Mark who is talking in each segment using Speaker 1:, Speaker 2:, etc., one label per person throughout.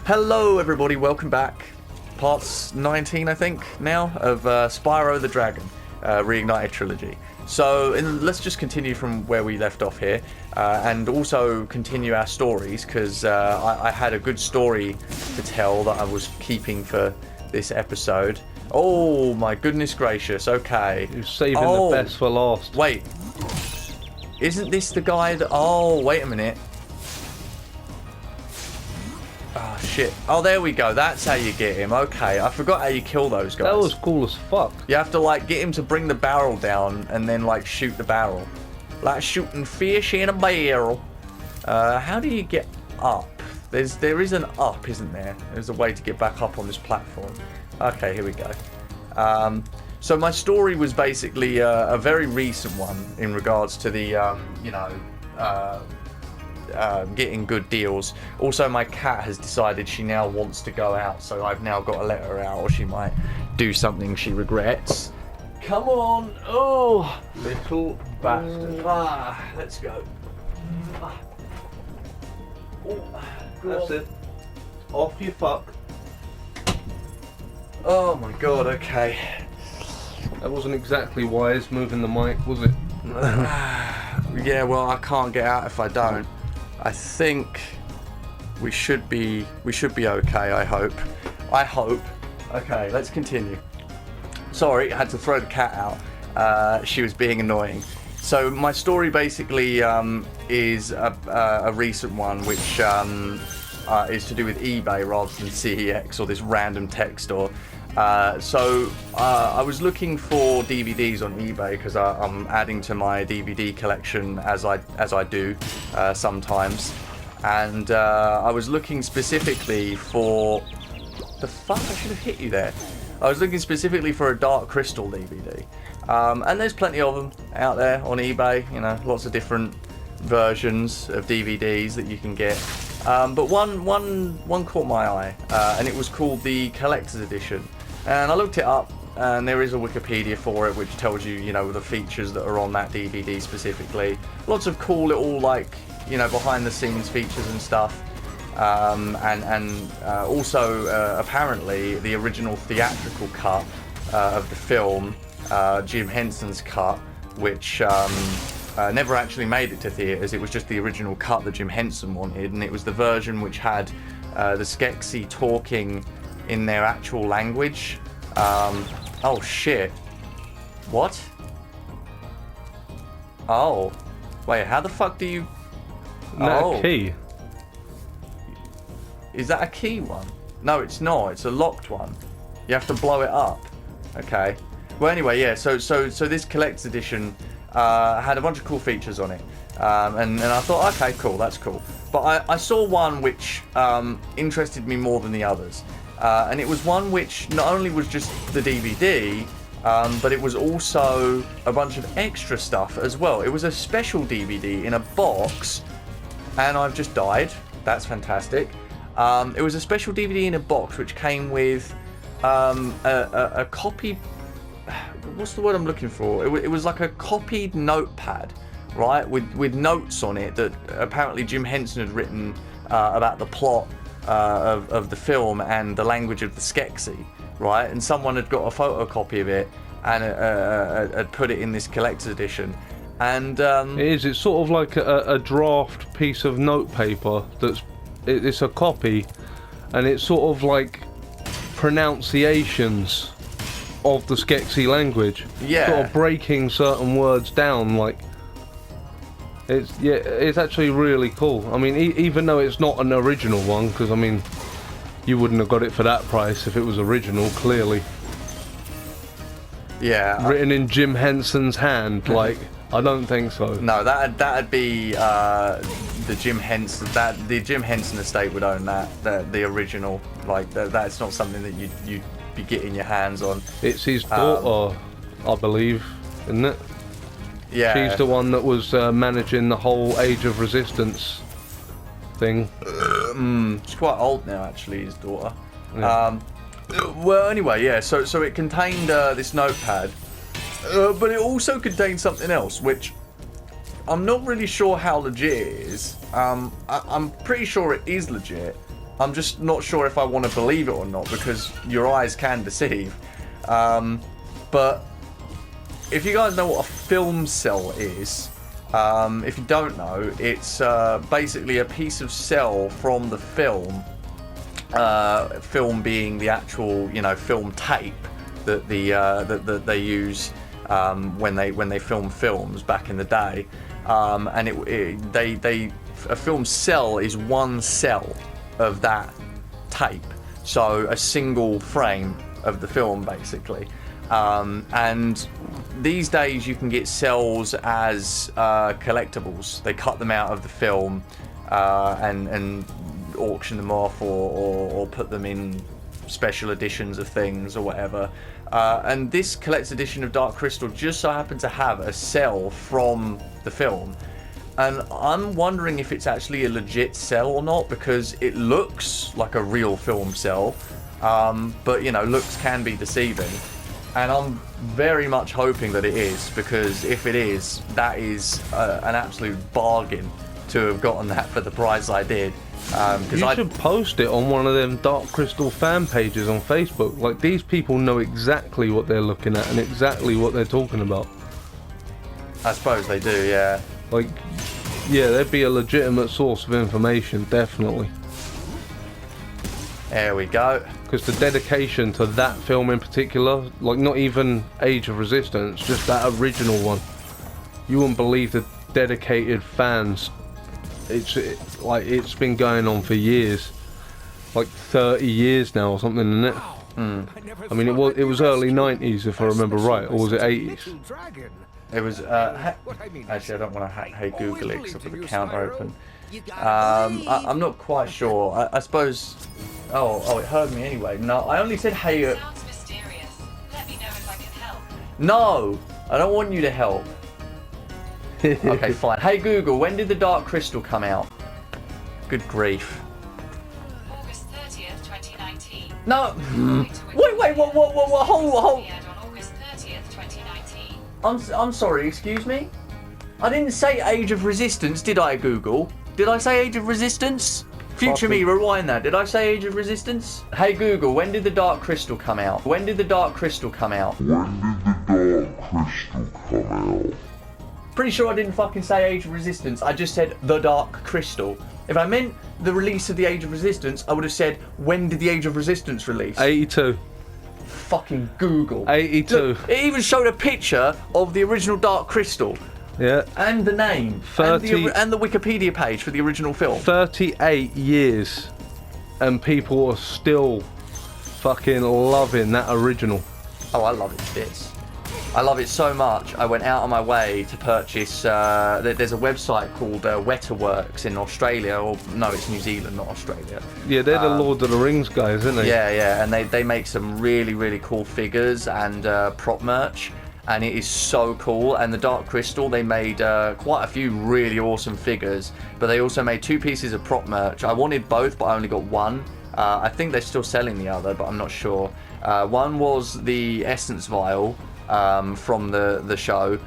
Speaker 1: Hello everybody, welcome back. Parts 19 I think now of Spyro the Dragon, Reignited Trilogy. So let's just continue from where we left off here, and also continue our stories, because I had a good story to tell that I was keeping for this episode. Oh my goodness gracious, okay.
Speaker 2: You're saving the best for last.
Speaker 1: Wait, isn't this the guy that... Oh, wait a minute. Oh shit. Oh, there we go. That's how you get him. Okay, I forgot how you kill those guys.
Speaker 2: That was cool as fuck.
Speaker 1: You have to like get him to bring the barrel down and then like shoot the barrel. Like shooting fish in a barrel. How do you get up? There is an up, isn't there? There's a way to get back up on this platform. Okay, here we go. So my story was basically a very recent one in regards to the, getting good deals. Also, my cat has decided she now wants to go out, so I've now got to let her out or she might do something she regrets. Come on! Oh!
Speaker 2: Little bastard.
Speaker 1: Let's go.
Speaker 2: That's it. Off you fuck.
Speaker 1: Oh my god, okay.
Speaker 2: That wasn't exactly wise moving the mic, was it?
Speaker 1: Yeah, well, I can't get out if I don't. I think we should be okay, I hope. Okay, let's continue. Sorry, I had to throw the cat out. She was being annoying. So my story basically is a recent one, which is to do with eBay rather than CEX or this random tech store. So I was looking for DVDs on eBay because I'm adding to my DVD collection as I do sometimes, and I was looking specifically for the fuck. I should have hit you there. I was looking specifically for a Dark Crystal DVD, and there's plenty of them out there on eBay. You know, lots of different versions of DVDs that you can get. But one caught my eye, and it was called the Collector's Edition. And I looked it up, and there is a Wikipedia for it, which tells you, you know, the features that are on that DVD specifically. Lots of cool little, like, you know, behind-the-scenes features and stuff. And also, apparently, the original theatrical cut of the film, Jim Henson's cut, which never actually made it to theaters. It was just the original cut that Jim Henson wanted, and it was the version which had the Skeksis talking in their actual language. Oh shit. What? Oh. Wait, how the fuck do you...
Speaker 2: A key.
Speaker 1: Is that a key one? No, it's not. It's a locked one. You have to blow it up. Okay. Well, anyway, yeah, so this collector's edition had a bunch of cool features on it. And I thought, okay, cool, that's cool. But I saw one which interested me more than the others. And it was one which not only was just the DVD, but it was also a bunch of extra stuff as well. It was a special DVD in a box, and I've just died. That's fantastic. It was a special DVD in a box which came with a copy... What's the word I'm looking for? It was like a copied notepad, right? With notes on it that apparently Jim Henson had written about the plot of the film and the language of the Skeksis, right? And someone had got a photocopy of it and had put it in this collector's edition. And
Speaker 2: it's sort of like a draft piece of notepaper it's a copy, and it's sort of like pronunciations of the Skeksis language.
Speaker 1: Yeah.
Speaker 2: Sort of breaking certain words down, like it's actually really cool. I mean, even though it's not an original one, because I mean, you wouldn't have got it for that price if it was original, clearly.
Speaker 1: Yeah.
Speaker 2: Written in Jim Henson's hand, like, I don't think so.
Speaker 1: No, that'd be the Jim Henson. The Jim Henson estate would own that. The original, like that's not something that you'd be getting your hands on.
Speaker 2: It's his daughter, I believe, isn't it?
Speaker 1: Yeah.
Speaker 2: She's the one that was managing the whole Age of Resistance thing.
Speaker 1: She's quite old now, actually, his daughter.
Speaker 2: Yeah.
Speaker 1: Well, anyway, yeah. So it contained this notepad, but it also contained something else, which I'm not really sure how legit it is. I'm pretty sure it is legit, I'm just not sure if I want to believe it or not, because your eyes can deceive. But if you guys know what a film cell is, if you don't know, it's basically a piece of cell from the film. Film being the actual, film tape that that they use when they film films back in the day, and a film cell is one cell of that tape, so a single frame of the film basically. And these days you can get cells as collectibles. They cut them out of the film and auction them off or put them in special editions of things or whatever. And this collector's edition of Dark Crystal just so happened to have a cell from the film. And I'm wondering if it's actually a legit cell or not, because it looks like a real film cell, but looks can be deceiving. And I'm very much hoping that it is, because if it is, that is an absolute bargain to have gotten that for the price I did.
Speaker 2: You should post it on one of them Dark Crystal fan pages on Facebook. Like, these people know exactly what they're looking at and exactly what they're talking about.
Speaker 1: I suppose they do, yeah.
Speaker 2: Like, yeah, they'd be a legitimate source of information, definitely.
Speaker 1: There we go.
Speaker 2: Because the dedication to that film in particular, like not even Age of Resistance, just that original one, you wouldn't believe the dedicated fans. It's been going on for years, like 30 years now or something, isn't it? I mean, it was early 90s if I remember right, or was it 80s?
Speaker 1: It was, actually I don't want to hack Hey Google it because I've got the counter open. I'm not quite sure. I suppose, oh, it heard me anyway. No, I only said hey.
Speaker 3: Sounds mysterious. Let me know if I can help.
Speaker 1: No, I don't want you to help. Okay, fine. Hey Google, when did the Dark Crystal come out? Good grief.
Speaker 3: August 30th, 2019.
Speaker 1: No. Wait, what, hold.
Speaker 3: On August 30th, 2019.
Speaker 1: I'm sorry, excuse me? I didn't say Age of Resistance, did I, Google? Did I say Age of Resistance? Future me, rewind that. Did I say Age of Resistance? Hey Google, when did the Dark Crystal come out? When did the Dark Crystal come out? Pretty sure I didn't fucking say Age of Resistance. I just said the Dark Crystal. If I meant the release of the Age of Resistance, I would have said, when did the Age of Resistance release?
Speaker 2: 82.
Speaker 1: Fucking Google.
Speaker 2: 82.
Speaker 1: Look, it even showed a picture of the original Dark Crystal.
Speaker 2: Yeah.
Speaker 1: And the name.
Speaker 2: 30,
Speaker 1: and the Wikipedia page for the original film.
Speaker 2: 38 years. And people are still fucking loving that original.
Speaker 1: Oh, I love it bits. I love it so much. I went out on my way to purchase. There's a website called Wetterworks in Australia, or no, it's New Zealand, not Australia.
Speaker 2: Yeah, they're the Lord of the Rings guys, aren't they?
Speaker 1: Yeah, and they make some really, really cool figures and prop merch, and it is so cool. And the Dark Crystal, they made quite a few really awesome figures, but they also made 2 pieces of prop merch. I wanted both, but I only got one. I think they're still selling the other, but I'm not sure. One was the Essence Vial. From the show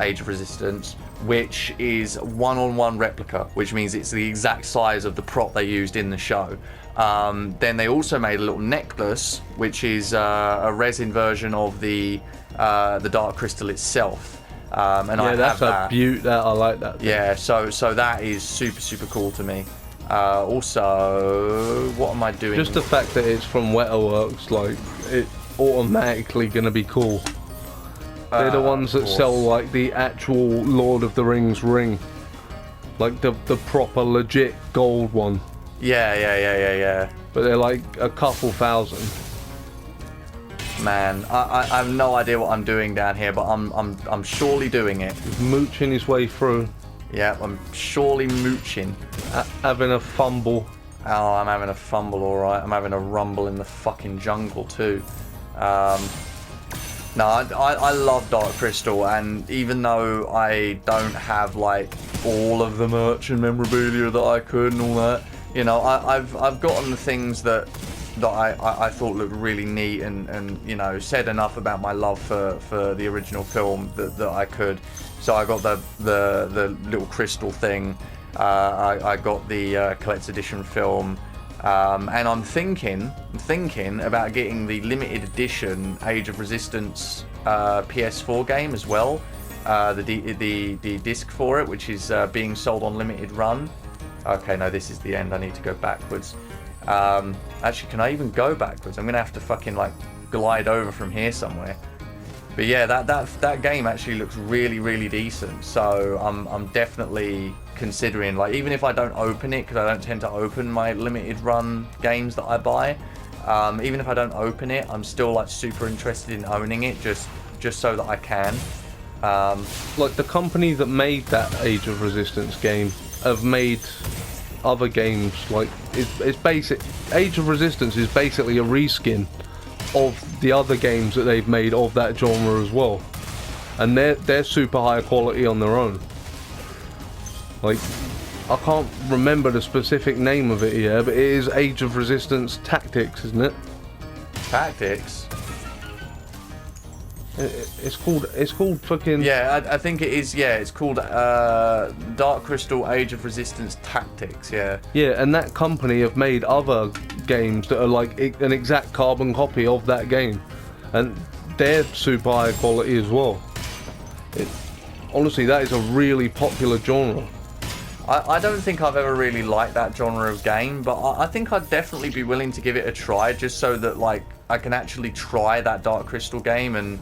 Speaker 1: Age of Resistance, which is 1-on-1 replica, which means it's the exact size of the prop they used in the show. Then they also made a little necklace, which is a resin version of the Dark Crystal itself. And yeah, I
Speaker 2: that's
Speaker 1: have that.
Speaker 2: A beaut. That I like that.
Speaker 1: Yeah, so that is super cool to me. Also, what am I doing?
Speaker 2: Just the fact that it's from Wetterworks, like it. Automatically gonna be cool. They're the ones that sell like the actual Lord of the Rings ring, like the proper legit gold one.
Speaker 1: Yeah.
Speaker 2: But they're like a couple thousand.
Speaker 1: Man, I have no idea what I'm doing down here, but I'm surely doing it.
Speaker 2: He's mooching his way through.
Speaker 1: Yeah, I'm surely mooching.
Speaker 2: Having a fumble.
Speaker 1: Oh, I'm having a fumble, alright. I'm having a rumble in the fucking jungle too. No, I love Dark Crystal, and even though I don't have like all of the merch and memorabilia that I could and all that, I've gotten the things that I thought looked really neat and said enough about my love for the original film that I could. So I got the little crystal thing. I got the collector's edition film. And I'm thinking about getting the limited edition Age of Resistance PS4 game as well. The disc for it, which is being sold on limited run. Okay, no, this is the end. I need to go backwards. Actually, can I even go backwards? I'm gonna have to fucking like glide over from here somewhere. But yeah, that game actually looks really, really decent. So I'm definitely considering, like, even if I don't open it, because I don't tend to open my limited run games that I buy. Even if I don't open it, I'm still like super interested in owning it, just so that I can.
Speaker 2: Like the company that made that Age of Resistance game have made other games. Like it's basic. Age of Resistance is basically a reskin of the other games that they've made of that genre as well, and they're super high quality on their own. Like, I can't remember the specific name of it here, but it is Age of Resistance Tactics, isn't it?
Speaker 1: Tactics?
Speaker 2: It's called fucking...
Speaker 1: Yeah, I think it is, yeah, it's called Dark Crystal Age of Resistance Tactics, yeah.
Speaker 2: Yeah, and that company have made other games that are like an exact carbon copy of that game, and they're super high quality as well. Honestly, that is a really popular genre.
Speaker 1: I don't think I've ever really liked that genre of game, but I think I'd definitely be willing to give it a try, just so that like I can actually try that Dark Crystal game, and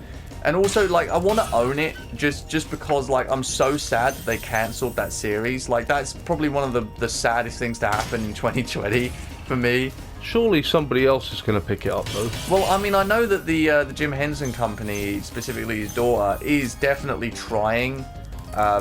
Speaker 1: also like I want to own it just because like I'm so sad that they cancelled that series. Like that's probably one of the saddest things to happen in 2020 for me.
Speaker 2: Surely somebody else is going to pick it up though.
Speaker 1: Well, I mean, I know that the Jim Henson company, specifically his daughter, is definitely trying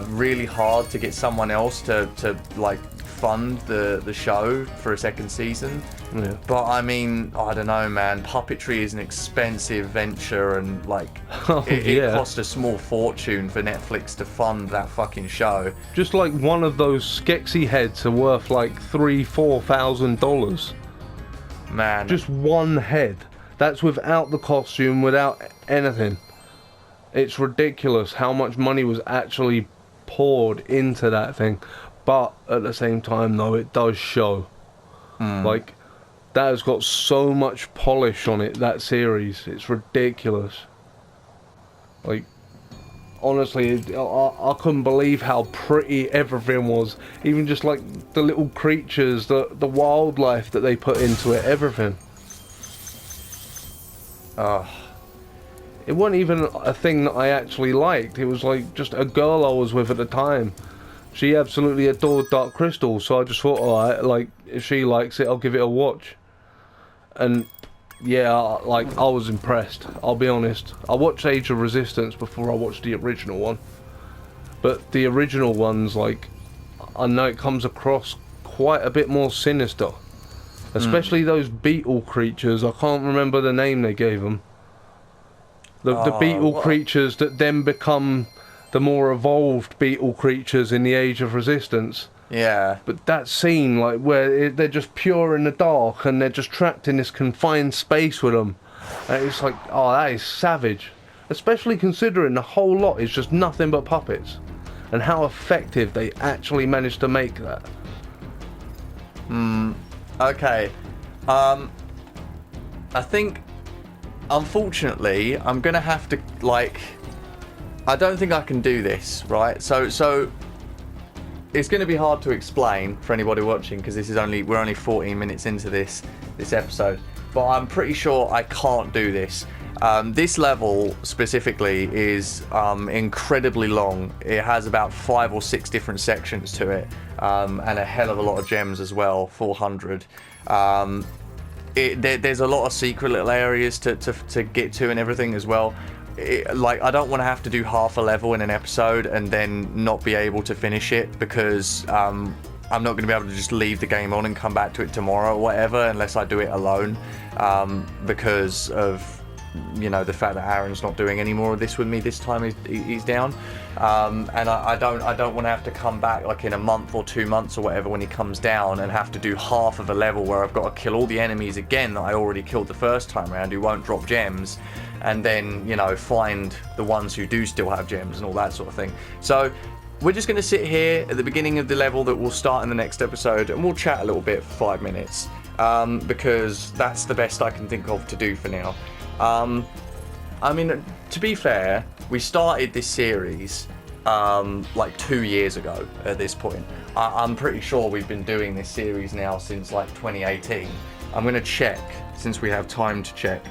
Speaker 1: really hard to get someone else to like fund the show for a second season.
Speaker 2: Yeah.
Speaker 1: But I mean, I don't know, man. Puppetry is an expensive venture, and like it cost a small fortune for Netflix to fund that fucking show.
Speaker 2: Just like one of those Skeksis heads are worth like $3,000-$4,000.
Speaker 1: Man,
Speaker 2: just one head. That's without the costume, without anything. It's ridiculous how much money was actually poured into that thing. But at the same time, though, it does show. Like, that has got so much polish on it, that series. It's ridiculous. Like, honestly, I couldn't believe how pretty everything was. Even just like the little creatures, the wildlife that they put into it, everything. It wasn't even a thing that I actually liked. It was like just a girl I was with at the time. She absolutely adored Dark Crystal, so I just thought, alright, like, if she likes it, I'll give it a watch. And yeah, like, I was impressed, I'll be honest. I watched Age of Resistance before I watched the original one. But the original one's, like, I know it comes across quite a bit more sinister. Especially those beetle creatures. I can't remember the name they gave them. The beetle creatures that then become the more evolved beetle creatures in the Age of Resistance.
Speaker 1: Yeah.
Speaker 2: But that scene, like, where they're just pure in the dark and they're just trapped in this confined space with them. And it's like, oh, that is savage. Especially considering the whole lot is just nothing but puppets. And how effective they actually managed to make that.
Speaker 1: Okay. I think, unfortunately, I'm gonna have to, like, I don't think I can do this, right? So it's gonna be hard to explain for anybody watching, because we're only 14 minutes into this episode, but I'm pretty sure I can't do this. This level specifically is incredibly long. It has about 5 or 6 different sections to it, and a hell of a lot of gems as well, 400. There's a lot of secret little areas to get to and everything as well. Like, I don't want to have to do half a level in an episode and then not be able to finish it, because I'm not going to be able to just leave the game on and come back to it tomorrow or whatever, unless I do it alone, because of, you know, the fact that Aaron's not doing any more of this with me this time. He's down, and I don't want to have to come back like in a month or 2 months or whatever when he comes down and have to do half of a level where I've got to kill all the enemies again that I already killed the first time around, who won't drop gems, and then, you know, find the ones who do still have gems and all that sort of thing. So we're just going to sit here at the beginning of the level that we'll start in the next episode, and we'll chat a little bit for 5 minutes. because that's the best I can think of to do for now. I mean, to be fair, we started this series like 2 years ago at this point. I'm pretty sure we've been doing this series now since like 2018. I'm going to check, since we have time to check,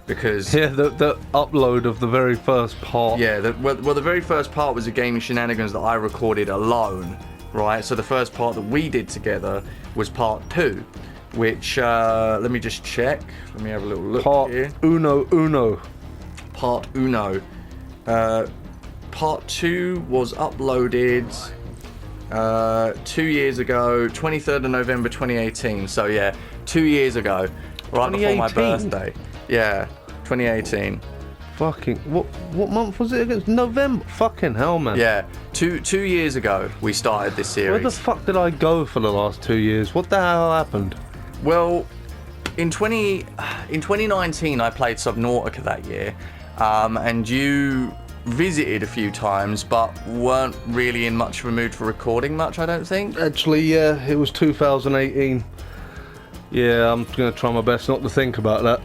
Speaker 1: because...
Speaker 2: Yeah, the upload of the very first part.
Speaker 1: Yeah, the very first part was a game of shenanigans that I recorded alone, right? So the first part that we did together was part 2, which, let me just check. Let me have a little look here. Part uno. Part 2 was uploaded 2 years ago, 23rd of November 2018. So yeah, 2 years ago, right before my birthday. Yeah, 2018.
Speaker 2: Fucking what month was it again? November. Fucking hell, man.
Speaker 1: Yeah, two years ago we started this series.
Speaker 2: Where the fuck did I go for the last 2 years? What the hell happened?
Speaker 1: Well, in 2019 I played Subnautica that year, and you visited a few times but weren't really in much of a mood for recording much, I don't think.
Speaker 2: Actually, yeah, it was 2018. Yeah, I'm gonna try my best not to think about that.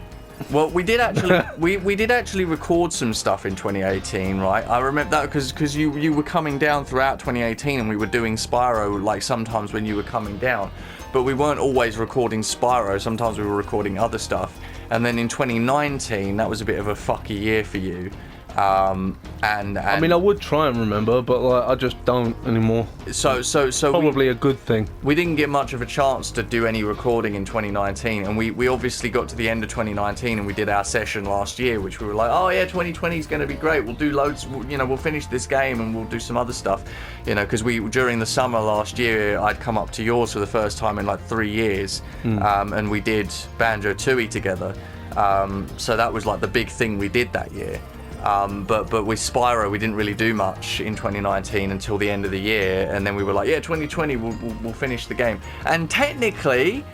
Speaker 1: Well, we did actually we did actually record some stuff in 2018, right? I remember that because you were coming down throughout 2018 and we were doing Spyro like sometimes when you were coming down, but we weren't always recording Spyro. Sometimes we were recording other stuff. And then in 2019, that was a bit of a fucky year for you. And
Speaker 2: I mean, I would try and remember, but like, I just don't anymore.
Speaker 1: So
Speaker 2: probably a good thing.
Speaker 1: We didn't get much of a chance to do any recording in 2019, and we obviously got to the end of 2019 and we did our session last year, which we were like, oh yeah, 2020 is going to be great. We'll do loads, you know, we'll finish this game and we'll do some other stuff, you know, because during the summer last year, I'd come up to yours for the first time in like 3 years, and we did Banjo-Tooie together. So that was like the big thing we did that year. But with Spyro, we didn't really do much in 2019 until the end of the year, and then we were like, yeah, 2020, we'll finish the game. And technically,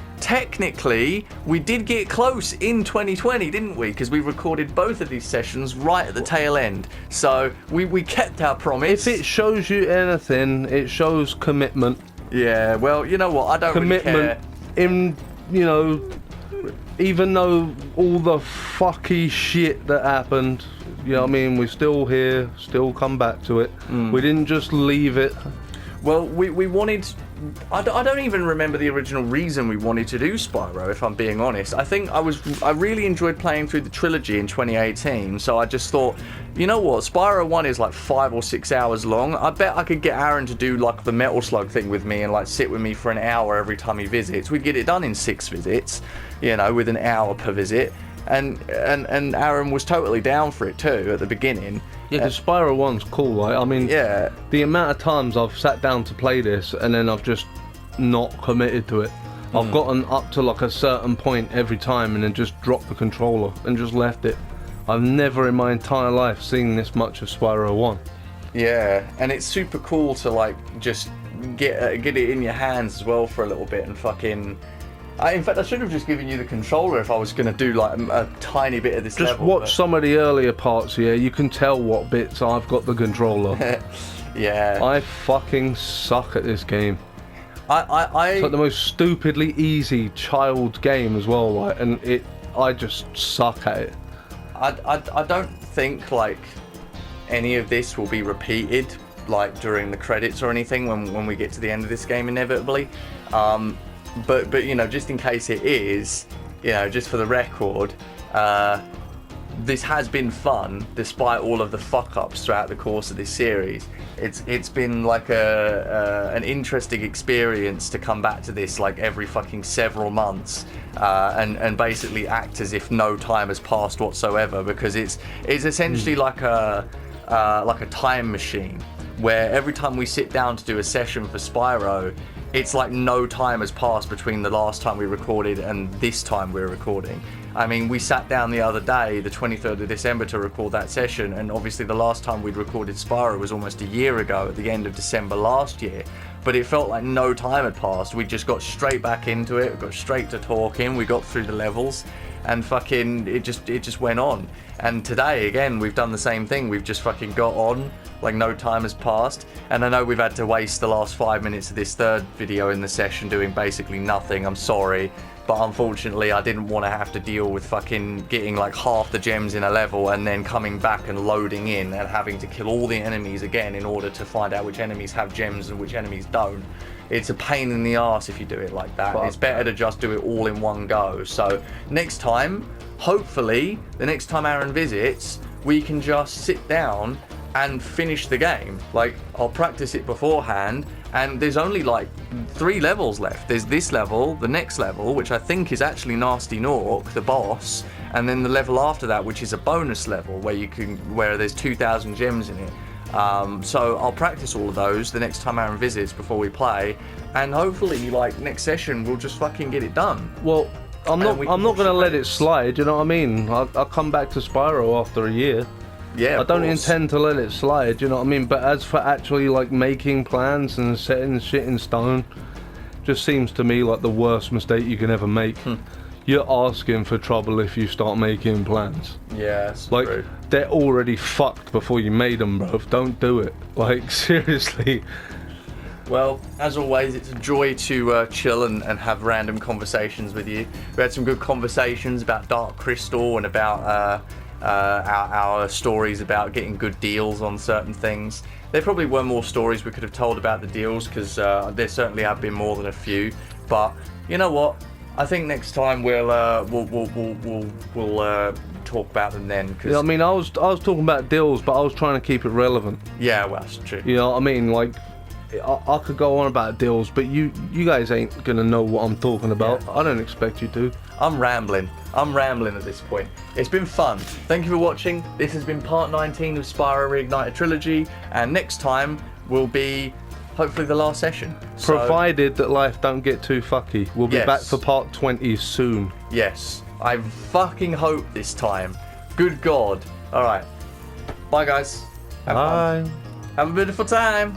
Speaker 1: we did get close in 2020, didn't we? Because we recorded both of these sessions right at the tail end. So we kept our promise.
Speaker 2: If it shows you anything, it shows commitment.
Speaker 1: Yeah, well, you know what? I don't really care.
Speaker 2: In, you know, even though all the fucky shit that happened, you know what I mean, we're still here, still come back to it. We didn't just leave it.
Speaker 1: Well, we wanted... I don't even remember the original reason we wanted to do Spyro, if I'm being honest. I think I really enjoyed playing through the trilogy in 2018, so I just thought, you know what, Spyro 1 is like 5 or 6 hours long. I bet I could get Aaron to do like the Metal Slug thing with me and like sit with me for an hour every time he visits. We'd get it done in 6 visits, you know, with an hour per visit. And Aaron was totally down for it too at the beginning.
Speaker 2: Yeah, because Spyro 1's cool, right? I mean,
Speaker 1: yeah.
Speaker 2: The amount of times I've sat down to play this and then I've just not committed to it. I've gotten up to like a certain point every time and then just dropped the controller and just left it. I've never in my entire life seen this much of Spyro 1.
Speaker 1: Yeah, and it's super cool to like just get it in your hands as well for a little bit and fucking... in fact, I should have just given you the controller if I was going to do like a tiny bit of this
Speaker 2: just
Speaker 1: level.
Speaker 2: Just watch some of the earlier parts here. You can tell what bits I've got the controller.
Speaker 1: Yeah.
Speaker 2: I fucking suck at this game.
Speaker 1: It's
Speaker 2: like the most stupidly easy child game as well, like, and I just suck at it.
Speaker 1: I don't think like any of this will be repeated like during the credits or anything when we get to the end of this game inevitably. But you know, just in case it is, you know, just for the record, this has been fun despite all of the fuck-ups throughout the course of this series. It's been like an interesting experience to come back to this like every fucking several months and basically act as if no time has passed whatsoever, because it's essentially like a time machine where every time we sit down to do a session for Spyro, it's like no time has passed between the last time we recorded and this time we're recording. I mean, we sat down the other day, the 23rd of December, to record that session, and obviously the last time we'd recorded Spyro was almost a year ago at the end of December last year, but it felt like no time had passed. We just got straight back into it, we got straight to talking, we got through the levels, and fucking it just went on. And today again we've done the same thing. We've just fucking got on like no time has passed. And I know we've had to waste the last 5 minutes of this third video in the session doing basically nothing. I'm sorry, but unfortunately I didn't want to have to deal with fucking getting like half the gems in a level and then coming back and loading in and having to kill all the enemies again in order to find out which enemies have gems and which enemies don't. It's a pain in the arse if you do it like that. It's better to just do it all in one go. So next time, hopefully, the next time Aaron visits, we can just sit down and finish the game. Like, I'll practice it beforehand, and there's only like 3 levels left. There's this level, the next level, which I think is actually Nasty Gnorc, the boss, and then the level after that, which is a bonus level where there's 2,000 gems in it. So I'll practice all of those the next time Aaron visits before we play, and hopefully, like, next session we'll just fucking get it done.
Speaker 2: Well, I'm not gonna let it slide. You know what I mean? I'll come back to Spyro after a year.
Speaker 1: Yeah,
Speaker 2: I don't intend to let it slide. You know what I mean? But as for actually like making plans and setting shit in stone, just seems to me like the worst mistake you can ever make. You're asking for trouble if you start making plans.
Speaker 1: Yeah, that's
Speaker 2: like
Speaker 1: true.
Speaker 2: They're already fucked before you made them, bro. Don't do it. Like, seriously.
Speaker 1: Well, as always, it's a joy to chill and have random conversations with you. We had some good conversations about Dark Crystal and about our stories about getting good deals on certain things. There probably were more stories we could have told about the deals, because there certainly have been more than a few. But you know what? I think next time we'll talk about them then. Cause
Speaker 2: yeah, I mean, I was talking about deals, but I was trying to keep it relevant.
Speaker 1: Yeah, well, that's true.
Speaker 2: You know what I mean? Like, I could go on about deals, but you guys ain't gonna know what I'm talking about. Yeah. I don't expect you to.
Speaker 1: I'm rambling at this point. It's been fun. Thank you for watching. This has been part 19 of Spyro Reignited Trilogy, and next time will be hopefully the last session.
Speaker 2: Provided that life don't get too fucky. We'll be back for part 20 soon.
Speaker 1: Yes, I fucking hope this time. Good God. Alright. Bye guys. Have fun. Have a beautiful time.